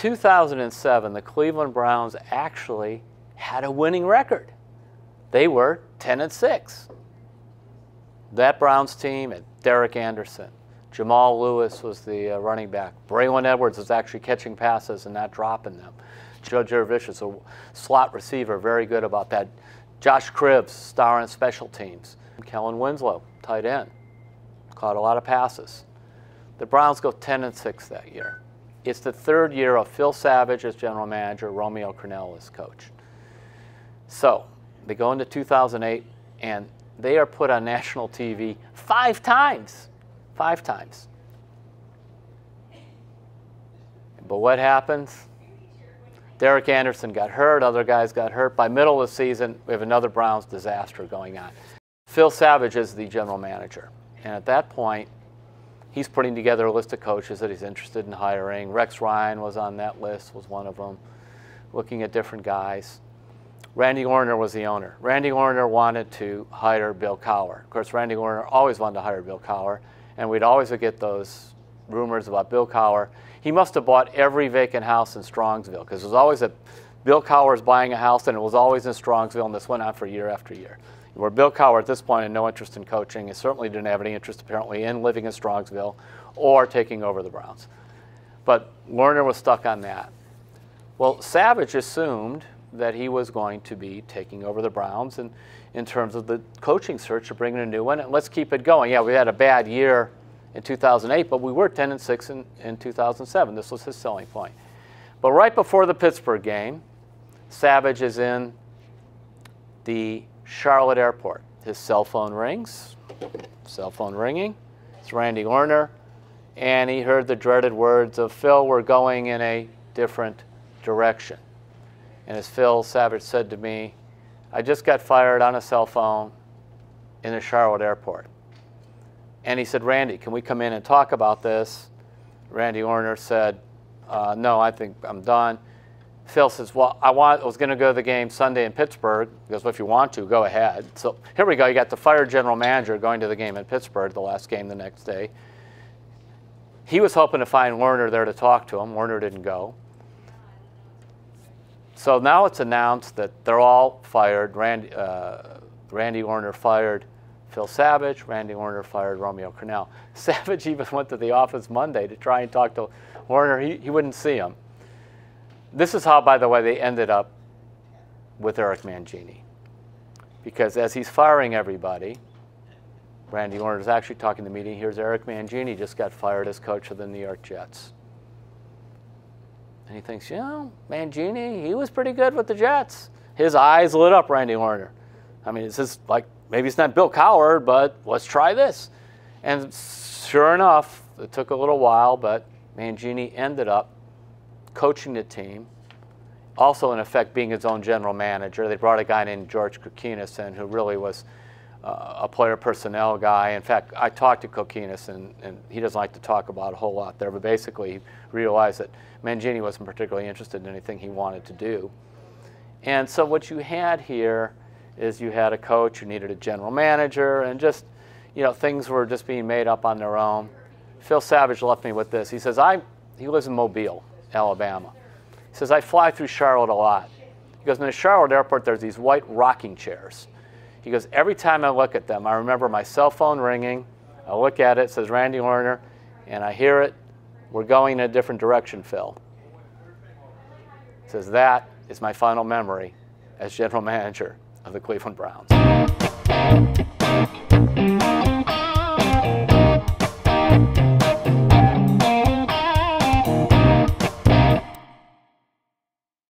2007, the Cleveland Browns actually had a winning record. They were 10-6. That Browns team had Derek Anderson. Jamal Lewis was the running back. Braylon Edwards was actually catching passes and not dropping them. Joe Jervicius, a slot receiver, very good about that. Josh Cribbs, star on special teams. Kellen Winslow, tight end, caught a lot of passes. The Browns go 10-6 that year. It's the third year of Phil Savage as general manager, Romeo Crennel as coach. So they go into 2008, and they are put on national TV 5 times. 5 times. But what happens? Derek Anderson got hurt, other guys got hurt. By middle of the season, we have another Browns disaster going on. Phil Savage is the general manager. And at that point, he's putting together a list of coaches that he's interested in hiring. Rex Ryan was on that list, was one of them, looking at different guys. Randy Orner was the owner. Randy Orner wanted to hire Bill Cowher. Of course, Randy Orner always wanted to hire Bill Cowher, and we'd always get those rumors about Bill Cowher. He must have bought every vacant house in Strongsville, because it was always that Bill Cowher's buying a house, and it was always in Strongsville, and this went on for year after year. Where Bill Cowher at this point had no interest in coaching, and certainly didn't have any interest apparently in living in Strongsville or taking over the Browns. But Lerner was stuck on that. Well, Savage assumed that he was going to be taking over the Browns and in terms of the coaching search to bring in a new one, and let's keep it going. Yeah, we had a bad year in 2008, but we were 10-6 in 2007. This was his selling point. But right before the Pittsburgh game, Savage is in the Charlotte airport. His cell phone rings, cell phone ringing. It's Randy Orner, and he heard the dreaded words of, "Phil, we're going in a different direction." And as Phil Savage said to me, "I just got fired on a cell phone in the Charlotte airport." And he said, "Randy, can we come in and talk about this?" Randy Orner said, "No, I think I'm done." Phil says, "Well, I was going to go to the game Sunday in Pittsburgh." He goes, "Well, if you want to, go ahead." So here we go. You got the fired general manager going to the game in Pittsburgh, the last game the next day. He was hoping to find Lerner there to talk to him. Lerner didn't go. So now it's announced that they're all fired. Randy Orner fired Phil Savage. Randy Orner fired Romeo Crennel. Savage even went to the office Monday to try and talk to Orner. He wouldn't see him. This is how, by the way, they ended up with Eric-Mangini. Because as he's firing everybody, Randy Orner's actually talking to the meeting. Here's Eric-Mangini just got fired as coach of the New York Jets. And he thinks, you know, Mangini, he was pretty good with the Jets. His eyes lit up, Randy Orner. I mean, it's just like, maybe it's not Bill Cowher, but let's try this. And sure enough, it took a little while, but Mangini ended up coaching the team, also in effect being his own general manager. They brought a guy named George Kokinis in, who really was a player personnel guy. In fact, I talked to Kokinis, and he doesn't like to talk about a whole lot there, but basically he realized that Mangini wasn't particularly interested in anything he wanted to do. And so what you had here is you had a coach who needed a general manager, and just, you know, things were just being made up on their own. Phil Savage left me with this. He says, he lives in Mobile, Alabama. He says, "I fly through Charlotte a lot." He goes, "In the Charlotte airport, there's these white rocking chairs." He goes, "Every time I look at them, I remember my cell phone ringing. I look at it, it says Randy Orner, and I hear it. We're going in a different direction, Phil." He says, "That is my final memory as general manager of the Cleveland Browns."